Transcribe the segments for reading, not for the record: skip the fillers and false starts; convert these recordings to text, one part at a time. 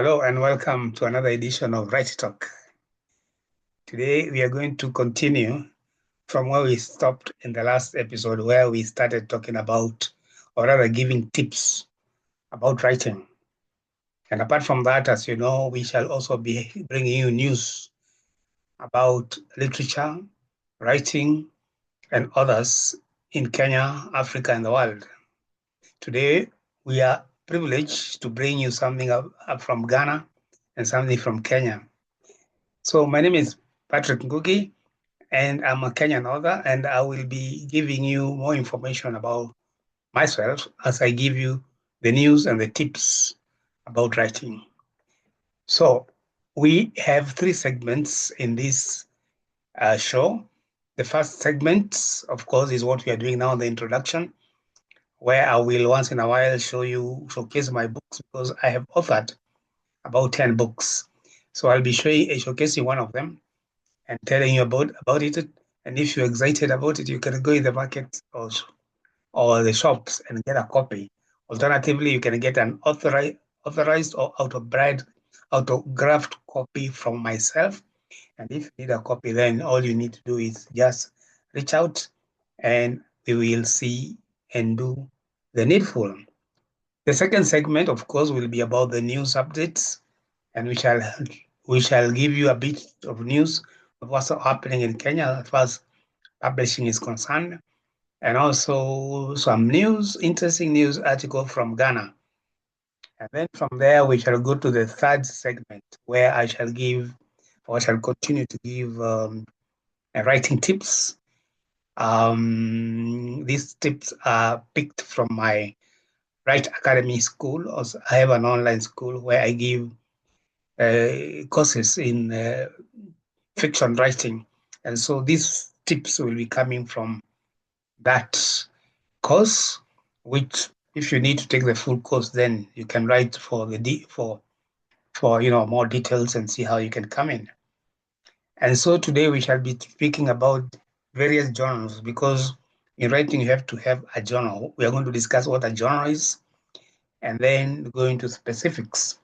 Hello and welcome to another edition of Write Talk. Today we are going to continue from where we stopped in the last episode, where we started talking about, or rather giving tips about writing. And apart from that, as you know, we shall also be bringing you news about literature, writing, and others in Kenya, Africa, and the world. Today, we are privileged to bring you something up from Ghana and something from Kenya. So my name is Patrick Ngugi, and I'm a Kenyan author, and I will be giving you more information about myself as I give you the news and the tips about writing. So we have three segments in this show. The first segment, of course, is what we are doing now, the introduction, where I will once in a while showcase my books, because I have authored about 10 books. So I'll be showcasing one of them and telling you about it. And if you're excited about it, you can go in the market or the shops and get a copy. Alternatively, you can get an authorized or autographed copy from myself. And if you need a copy, then all you need to do is just reach out and we will see and do the needful. The second segment, of course, will be about the news updates, and we shall give you a bit of news of what's happening in Kenya as far as publishing is concerned, and also some interesting news article from Ghana. And then from there, we shall go to the third segment, where I shall continue to give writing tips. These tips are picked from my Write Academy school. Also, I have an online school where I give courses in fiction writing. And so these tips will be coming from that course, which if you need to take the full course, then you can write for more details and see how you can come in. And so today we shall be speaking about various genres, because in writing you have to have a genre. We are going to discuss what a genre is and then go into specifics.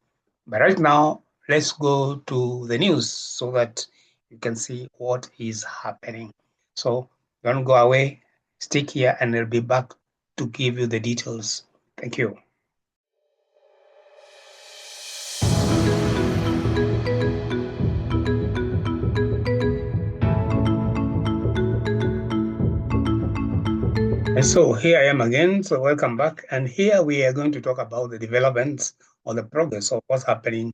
But right now, let's go to the news so that you can see what is happening. So don't go away, stick here, and I'll be back to give you the details. Thank you. And so here I am again. So welcome back. And here we are going to talk about the developments or the progress of what's happening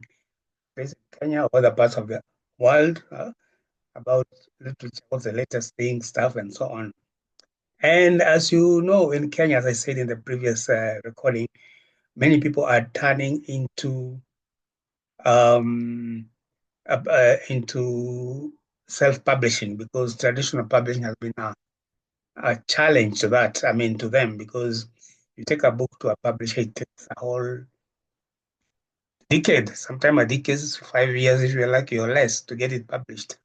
in Kenya or other parts of the world, about literature, what's the latest thing, stuff, and so on. And as you know, in Kenya, as I said in the previous recording, many people are turning into self-publishing, because traditional publishing has been a challenge to that. I mean, to them, because you take a book to a publisher, it takes a whole decade, sometimes a decade, 5 years if you're lucky or less, to get it published.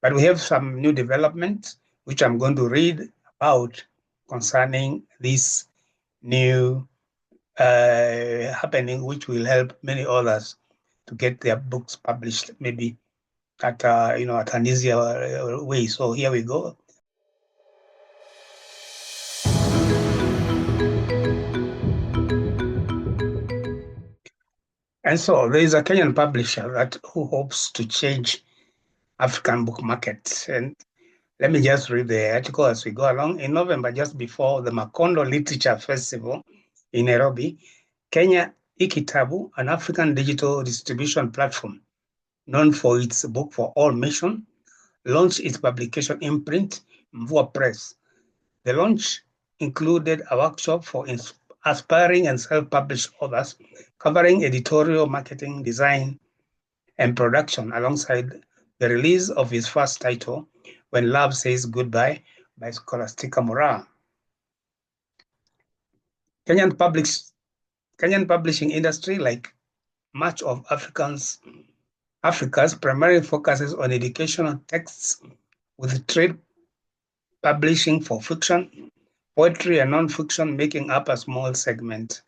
But we have some new developments, which I'm going to read about concerning this new happening, which will help many others to get their books published, maybe at an easier way. So here we go. And so there is a Kenyan publisher who hopes to change African book market. And let me just read the article as we go along. In November, just before the Makondo Literature Festival in Nairobi, Kenya Ikitabu, an African digital distribution platform known for its book for all mission, launched its publication imprint, Mvua Press. The launch included a workshop for aspiring and self-published authors, covering editorial, marketing, design, and production, alongside the release of his first title, When Love Says Goodbye, by Scholastica Mora. Kenyan publishing industry, like much of Africa's primarily focuses on educational texts, with trade publishing for fiction, poetry, and nonfiction making up a small segment.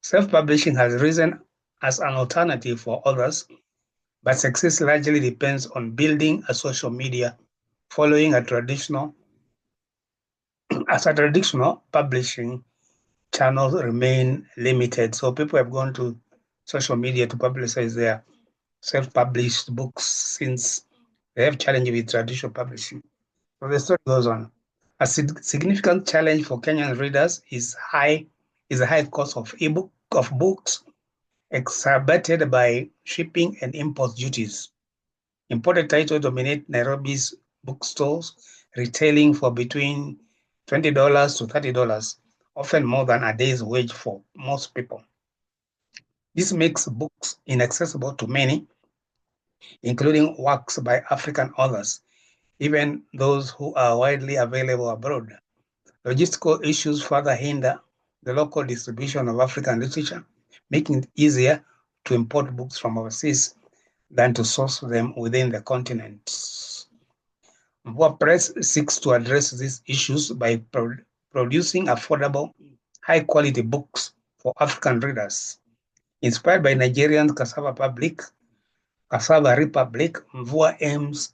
Self-publishing has risen as an alternative for others, but success largely depends on building a social media following a traditional as a traditional publishing channels remain limited. So people have gone to social media to publicize their self-published books since they have challenge with traditional publishing. So the story goes on. A significant challenge for Kenyan readers is a high cost of books, exacerbated by shipping and import duties. Imported titles dominate Nairobi's bookstores, retailing for between $20 to $30, often more than a day's wage for most people. This makes books inaccessible to many, including works by African authors, even those who are widely available abroad. Logistical issues further hinder the local distribution of African literature, making it easier to import books from overseas than to source them within the continent. Mvua Press seeks to address these issues by producing affordable, high-quality books for African readers. Inspired by Nigerian Cassava Republic, Mvua aims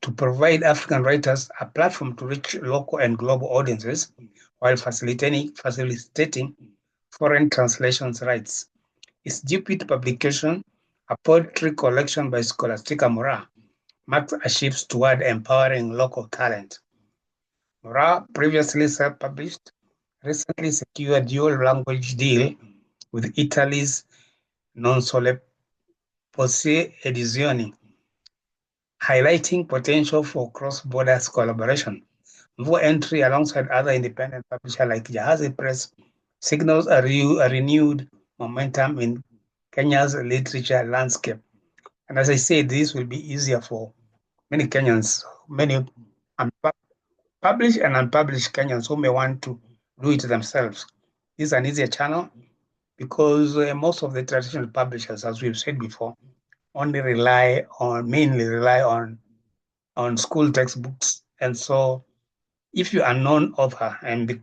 to provide African writers a platform to reach local and global audiences while facilitating foreign translations rights. Its debut publication, a poetry collection by Scholastica Mora, marks a shift toward empowering local talent. Mora, previously self-published, recently secured a dual-language deal with Italy's Non Sole Posse Edizioni, highlighting potential for cross-border collaboration. Mvua entry alongside other independent publishers like Jahazi Press signals a renewed momentum in Kenya's literature landscape. And as I said, this will be easier for many Kenyans, many published and unpublished Kenyans who may want to do it themselves. This is an easier channel because most of the traditional publishers, as we've said before, mainly rely on school textbooks. And so if you are a known author and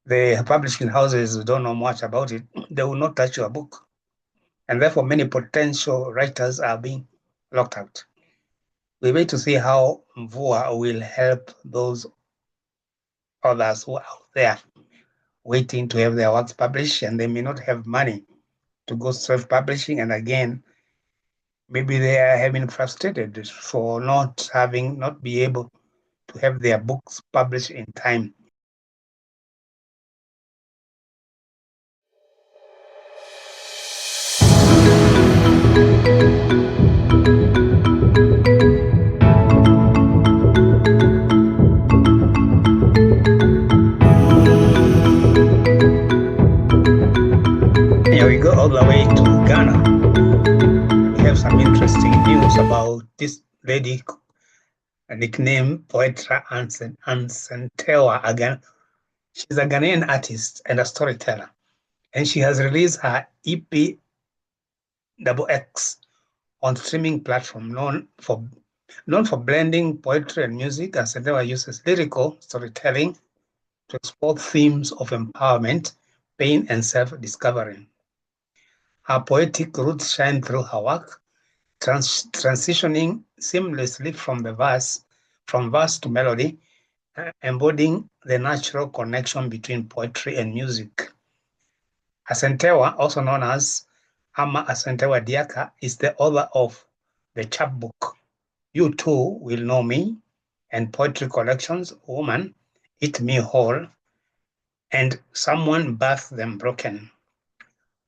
the publishing houses don't know much about it, they will not touch your book. And therefore, many potential writers are being locked out. We wait to see how Mvua will help those others who are out there waiting to have their works published, and they may not have money to go self-publishing. And again, maybe they are having frustrated for not be able to have their books published in time. Here we go all the way to Ghana. We have some interesting news about this lady nicknamed Poetra Ansentewa again. She's a Ghanaian artist and a storyteller, and she has released her EP XX on streaming platform known for blending poetry and music. Ansentewa uses lyrical storytelling to explore themes of empowerment, pain, and self-discovery. Her poetic roots shine through her work, transitioning seamlessly from verse to melody, embodying the natural connection between poetry and music. Asentewa, also known as Ama Asentewa Diaka, is the author of the chapbook You Too Will Know Me and poetry collections Woman, Eat Me Whole, and Someone Birth Them Broken.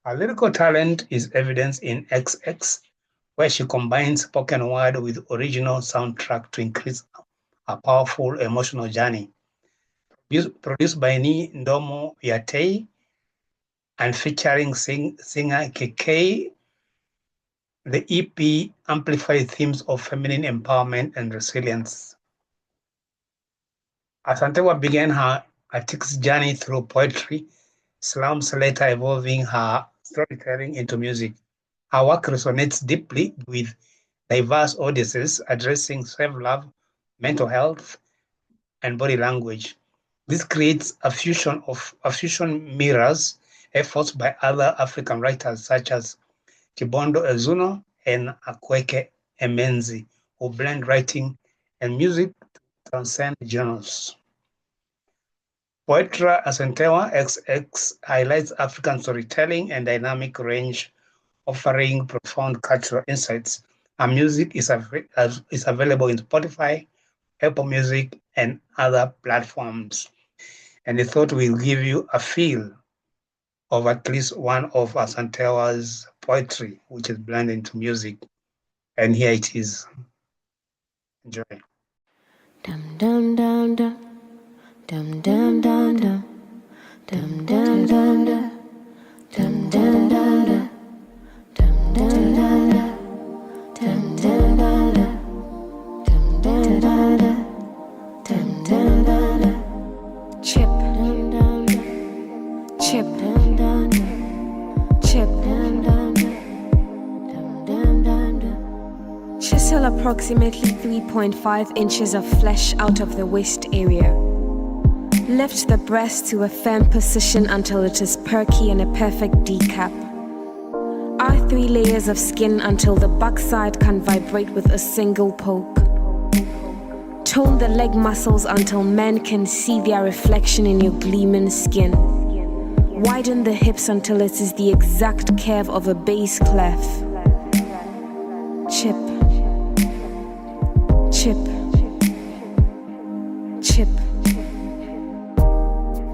Her lyrical talent is evidenced in XX, where she combines spoken word with original soundtrack to increase a powerful emotional journey. Produced by Ni Ndomo Yatei and featuring singer KK, the EP amplifies themes of feminine empowerment and resilience. Asantewa began her artistic journey through poetry, slums later evolving her storytelling into music. Her work resonates deeply with diverse audiences addressing self-love, mental health, and body language. This creates a fusion mirrors efforts by other African writers such as Chibondo Ezuno and Akweke Emenzi, who blend writing and music to transcend genres. Poetra Asentewa XX highlights African storytelling and dynamic range, offering profound cultural insights. Her music is available in Spotify, Apple Music, and other platforms. And I thought we'll give you a feel of at least one of Asantewa's poetry, which is blended into music. And here it is. Enjoy. Dum dum dum dum, dum dum dum dum, dum dum dum dum, dum dum dum dum, dum dum dum dum, dum dum dum dum, dum dum dum dum, dum dum dum dum. Chip, chip, chip, chisel approximately 3.5 inches of flesh out of the waist area. Lift the breast to a firm position until it is perky and a perfect D-cap. R3 layers of skin until the backside can vibrate with a single poke. Tone the leg muscles until men can see their reflection in your gleaming skin. Widen the hips until it is the exact curve of a bass clef. Chip, chip, chip.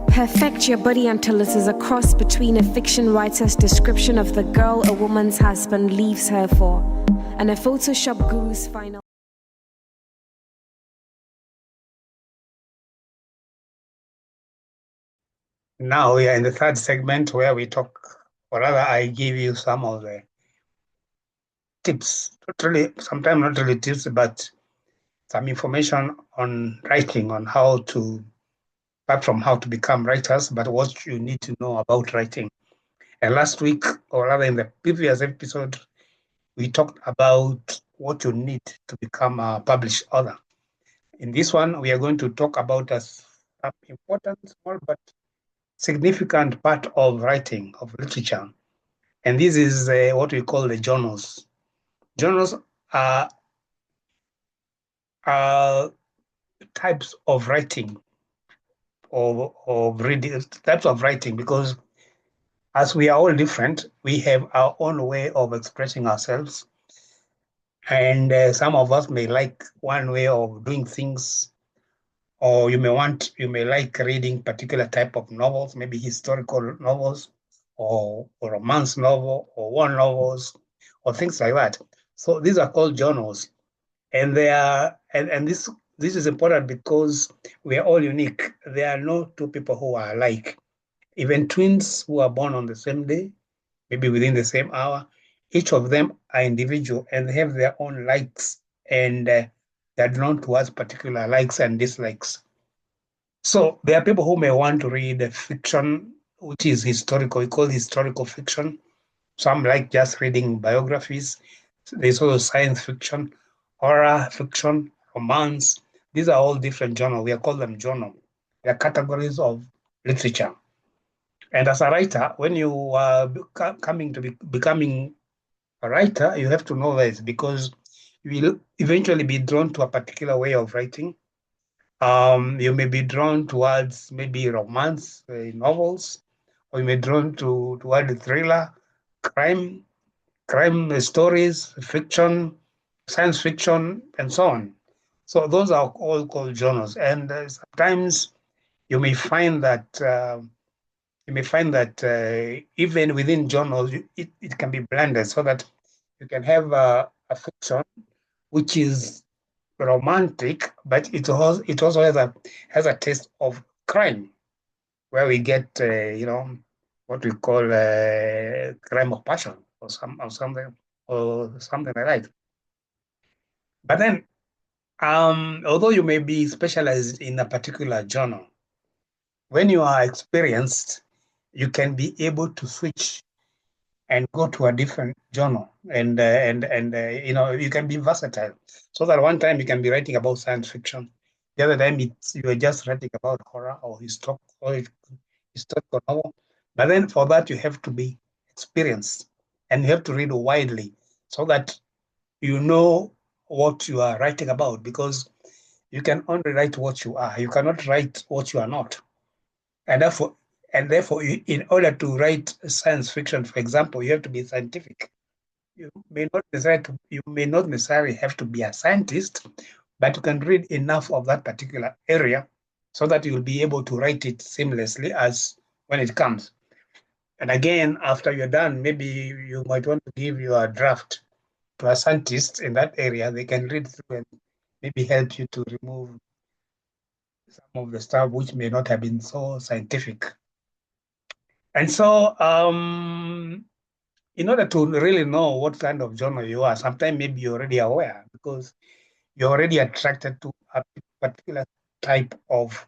Perfect your body until it is a cross between a fiction writer's description of the girl a woman's husband leaves her for and a Photoshop guru's final. Now we are in the third segment where we talk, or rather, I give you some of the tips, sometimes not really tips, but some information on writing, on how to, apart from how to become writers, but what you need to know about writing. And last week, or rather in the previous episode, we talked about what you need to become a published author. In this one, we are going to talk about a important, small, but significant part of writing, of literature. And this is what we call the journals. Journals are types of writing, of reading, types of writing, because as we are all different, we have our own way of expressing ourselves. And some of us may like one way of doing things, or you may like reading particular type of novels, maybe historical novels, or romance novel, or war novels, or things like that. So these are called journals, and they are, and this is important because we are all unique. There are no two people who are alike. Even twins who are born on the same day, maybe within the same hour, each of them are individual and they have their own likes, and they're drawn towards particular likes and dislikes. So there are people who may want to read fiction, which is historical. We call it historical fiction. Some like just reading biographies. There's also science fiction, horror fiction, romance. These are all different genres. We call them genre. They are categories of literature. And as a writer, when you are coming to becoming a writer, you have to know this because you will eventually be drawn to a particular way of writing. You may be drawn towards maybe romance novels, or you may be drawn toward thriller, crime stories, fiction, science fiction, and so on. So those are all called genres. And sometimes you may find that even within genres, it can be blended so that you can have a fiction which is romantic, but it also has a taste of crime, where we get what we call crime of passion or something like that. But then, although you may be specialized in a particular genre, when you are experienced, you can be able to switch and go to a different genre, and you can be versatile. So that one time you can be writing about science fiction, the other time you are just writing about horror or historical novel, But then for that, you have to be experienced and you have to read widely so that you know what you are writing about, because you can only write what you are. You cannot write what you are not. And therefore, in order to write science fiction, for example, you have to be scientific. You may not necessarily have to be a scientist, but you can read enough of that particular area so that you'll be able to write it seamlessly as when it comes. And again, after you're done, maybe you might want to give your draft to a scientist in that area. They can read through and maybe help you to remove some of the stuff which may not have been so scientific. And so, in order to really know what kind of genre you are, sometimes maybe you're already aware because you're already attracted to a particular type of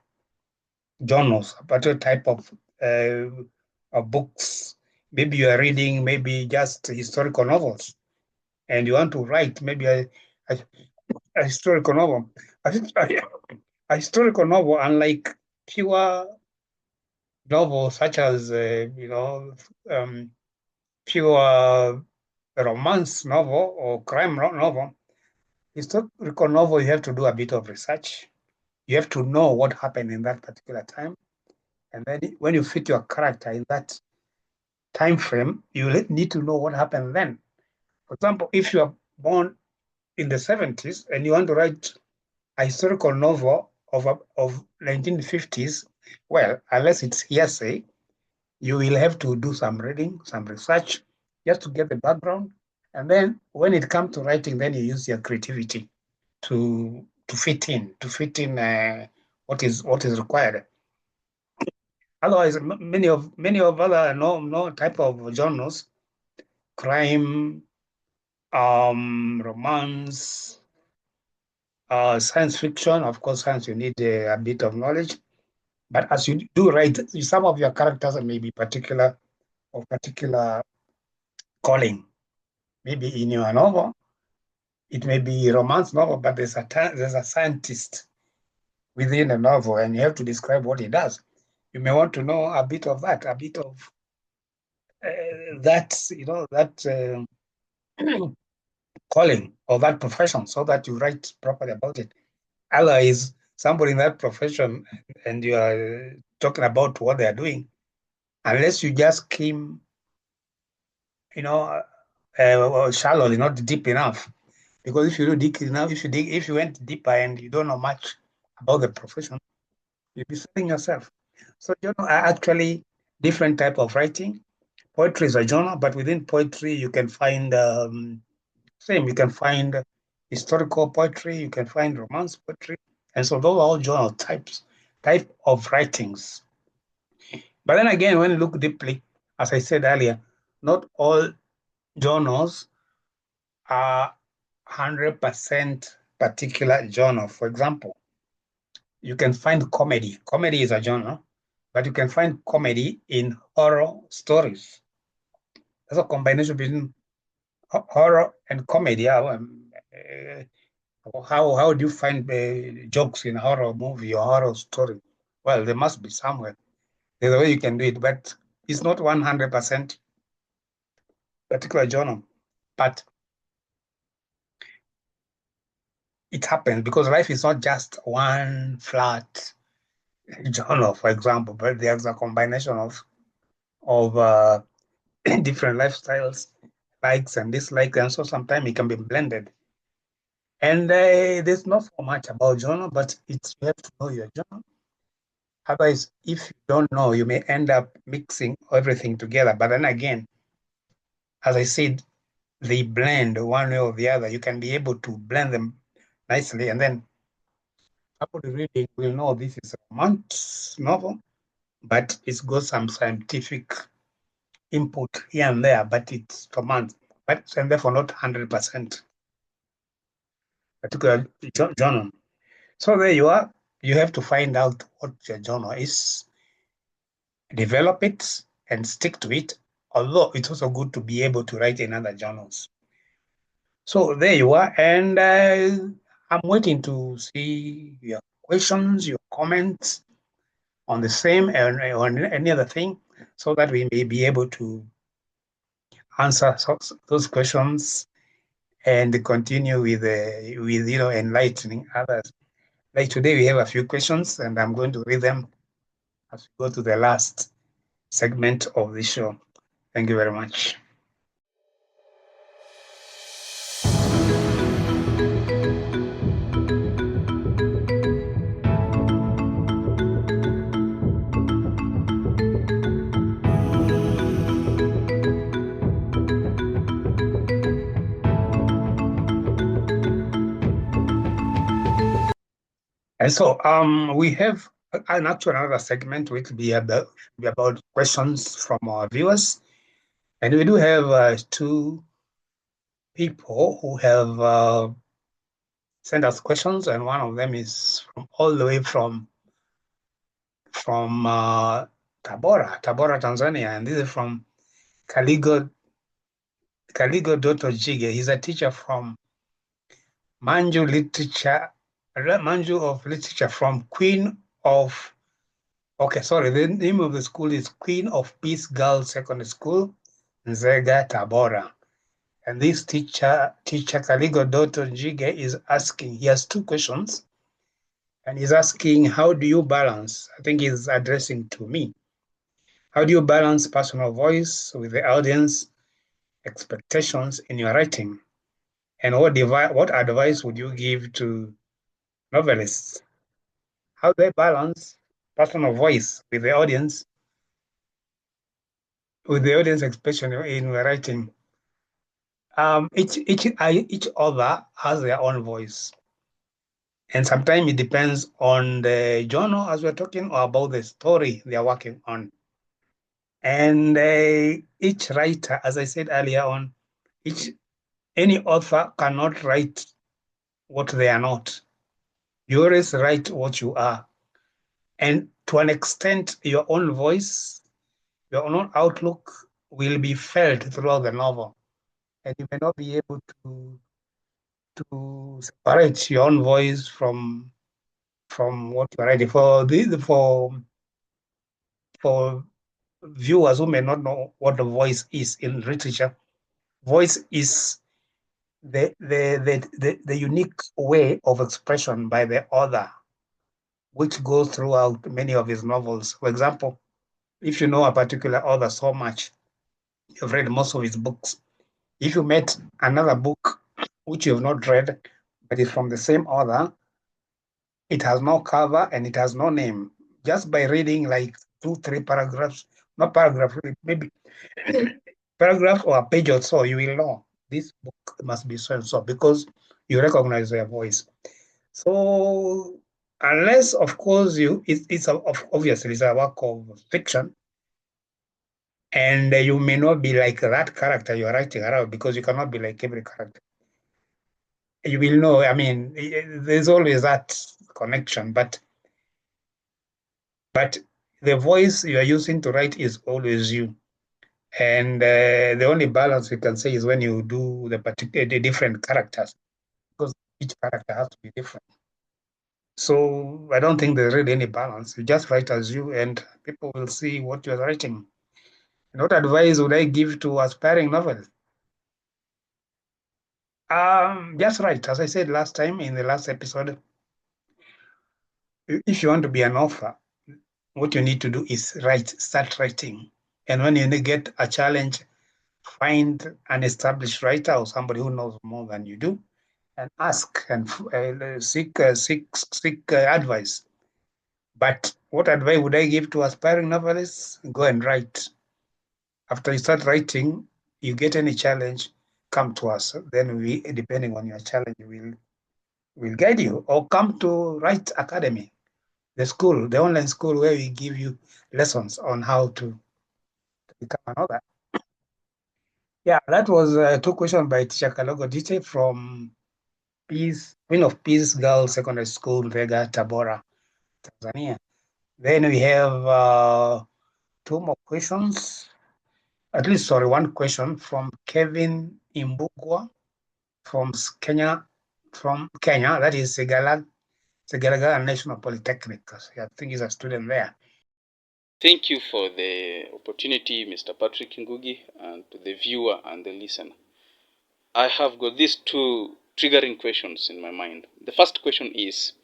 journals, a particular type of books. Maybe you are reading maybe just historical novels and you want to write maybe a, a historical novel. A historical novel, unlike pure novels such as, um, pure romance novel or crime novel, historical novel, you have to do a bit of research. You have to know what happened in that particular time. And then when you fit your character in that time frame, you need to know what happened then. For example, if you are born in the 70s and you want to write a historical novel of 1950s, well, unless it's hearsay, you will have to do some reading, some research, just to get the background. And then when it comes to writing, then you use your creativity to fit in what is required. Otherwise, many of other no type of genres, crime, romance, science fiction. Of course, science you need a bit of knowledge. But as you do write, some of your characters may be particular calling. Maybe in your novel, it may be a romance novel, but there's a scientist within the novel, and you have to describe what he does. You may want to know a bit of that, a bit of that calling or that profession, so that you write properly about it. Otherwise, somebody in that profession, and you are talking about what they are doing, unless you just skim, you know, shallowly, not deep enough. Because if you do deep enough, if you went deeper and you don't know much about the profession, you'll be selling yourself. So are actually different type of writing. Poetry is a genre, but within poetry you can find same. You can find historical poetry, you can find romance poetry, and so those are all genre type of writings. But then again, when you look deeply, as I said earlier, not all genres are 100% particular genre. For example, you can find comedy. Comedy is a genre, but you can find comedy in horror stories. That's a combination between horror and comedy. How do you find jokes in horror movie or horror story? Well, there must be somewhere. There's a way you can do it, but it's not 100% particular genre. But it happens because life is not just one flat genre, for example, but there's a combination of different lifestyles, likes and dislikes, and so sometimes it can be blended. And there's not so much about genre, but it's you have to know your genre. Otherwise, if you don't know, you may end up mixing everything together. But then again, as I said, they blend one way or the other. You can be able to blend them nicely, and then somebody reading will know this is a romance novel, but it's got some scientific input here and there, but it's romance, but and therefore not 100% particular genre. So there you are. You have to find out what your genre is, develop it, and stick to it. Although it's also good to be able to write in other genres. So there you are, and I'm waiting to see your questions, your comments on the same and on any other thing. so that we may be able to answer those questions and continue with enlightening others. Like today, we have a few questions, and I'm going to read them as we go to the last segment of the show. Thank you very much. And so we have another segment which will be about questions from our viewers. And we do have two people who have sent us questions, and one of them is from all the way from Tabora, Tanzania, and this is from Kaligo Dotto Jige. He's a teacher from Manju of Literature from the name of the school is Queen of Peace Girls Secondary School, Nzega, Tabora. And this teacher Kaligo Dotto Jige is asking, he has two questions, and he's asking, how do you balance, I think he's addressing to me, how do you balance personal voice with the audience expectations in your writing? And what advice would you give to novelists? How do they balance personal voice with the audience expectation in writing? Each author has their own voice, and sometimes it depends on the genre as we're talking, or about the story they are working on. And each writer, as I said earlier on, any author cannot write what they are not. You always write what you are. And to an extent, your own voice, your own outlook will be felt throughout the novel. And you may not be able to separate your own voice from what you're writing. For viewers who may not know what the voice is in literature, voice is the unique way of expression by the author, which goes throughout many of his novels. For example, if you know a particular author so much, you've read most of his books. If you met another book which you have not read, but is from the same author, it has no cover and it has no name. Just by reading like 2-3 paragraphs, not paragraph, maybe paragraph or a page or so, you will know this book must be so and so because you recognize their voice. So unless, of course, obviously it's a work of fiction, and you may not be like that character you're writing around, because you cannot be like every character. You will know, I mean, there's always that connection, but the voice you are using to write is always you. And the only balance we can say is when you do the different characters, because each character has to be different. So I don't think there's really any balance. You just write as you, and people will see what you're writing. And what advice would I give to aspiring novelists? Just write. As I said last time in the last episode, if you want to be an author, what you need to do is start writing. And when you get a challenge, find an established writer or somebody who knows more than you do, and ask and seek advice. But what advice would I give to aspiring novelists? Go and write. After you start writing, you get any challenge, come to us. Then we, depending on your challenge, will guide you. Or come to Write Academy, the online school where we give you lessons on how to become an author. Yeah, that was two questions by teacher Kalogo Dite from Queen of Peace Girls Secondary School, Vega, Tabora, Tanzania. Then we have two more questions. One question from Kevin Imbugwa from Kenya, that is Segalaga National Polytechnic. I think he's a student there. Thank you for the opportunity, Mr. Patrick Ngugi, and to the viewer and the listener. I have got these two triggering questions in my mind. The first question is,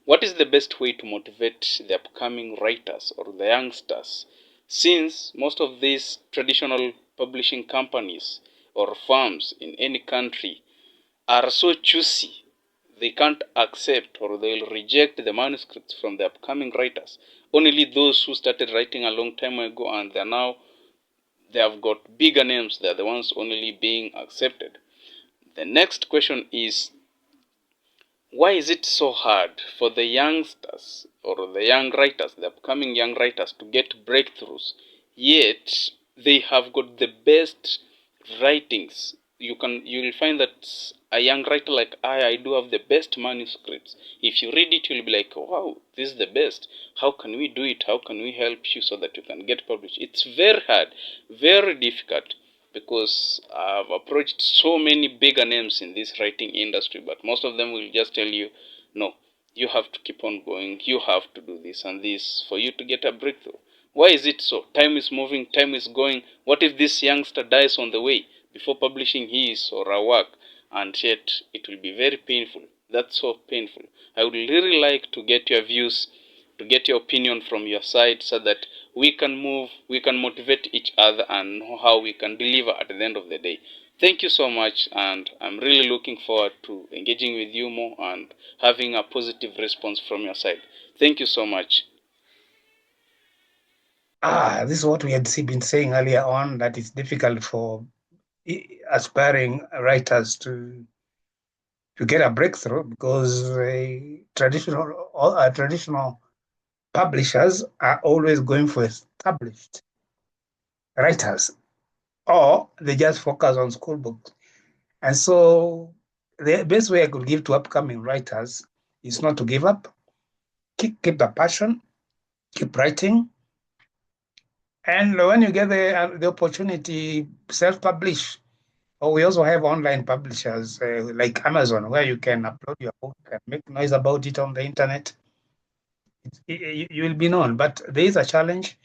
what is the best way to motivate the upcoming writers or the youngsters, since most of these traditional publishing companies or firms in any country are so choosy, they can't accept or they'll reject the manuscripts from the upcoming writers. Only those who started writing a long time ago and they have got bigger names, they're the ones only being accepted. The next question is, why is it so hard for the youngsters or the young writers, the upcoming young writers, to get breakthroughs, yet they have got the best writings? You will find that a young writer like I do have the best manuscripts. If you read it, you'll be like, wow, this is the best. How can we do it? How can we help you so that you can get published? It's very hard, very difficult, because I've approached so many bigger names in this writing industry, but most of them will just tell you, no, you have to keep on going, you have to do this and this for you to get a breakthrough. Why is it so? Time is moving, time is going. What if this youngster dies on the way before publishing his or her work? And yet it will be very painful. That's so painful. I would really like to get your views, to get your opinion from your side, so that we can move, we can motivate each other and know how we can deliver at the end of the day. Thank you so much, and I'm really looking forward to engaging with you more and having a positive response from your side. Thank you so much. This is what we had been saying earlier on, that it's difficult for aspiring writers to get a breakthrough because traditional publishers are always going for established writers, or they just focus on school books. And so the best way I could give to upcoming writers is not to give up, keep the passion, keep writing. And when you get the opportunity, self-publish. Or we also have online publishers like Amazon, where you can upload your book and make noise about it on the internet. You will be known, but there is a challenge,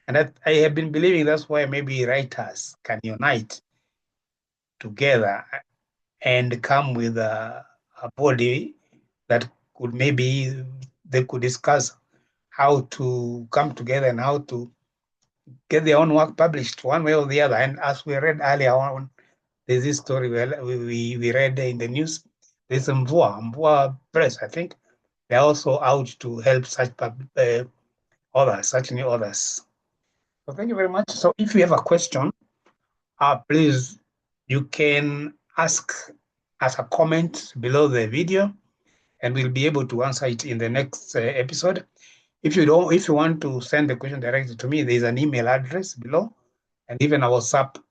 and that I have been believing that's why maybe writers can unite together and come with a body that could maybe they could discuss how to come together and how to get their own work published one way or the other. And as we read earlier on, there's this story we read in the news. There's Mvua Press, I think. They're also out to help such others, such new others. So thank you very much. So if you have a question, please, you can ask as a comment below the video, and we'll be able to answer it in the next episode. If you want to send the question directly to me, there's an email address below, and even a WhatsApp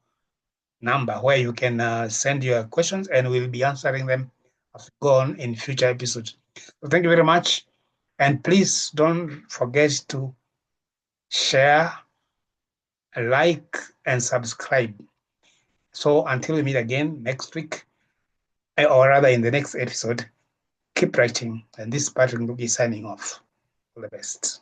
number where you can send your questions, and we'll be answering them as we go on in future episodes. So thank you very much, and please don't forget to share, like, and subscribe. So until we meet again next week, or rather in the next episode, keep writing. And this is Patrick Ngugi signing off. All the best.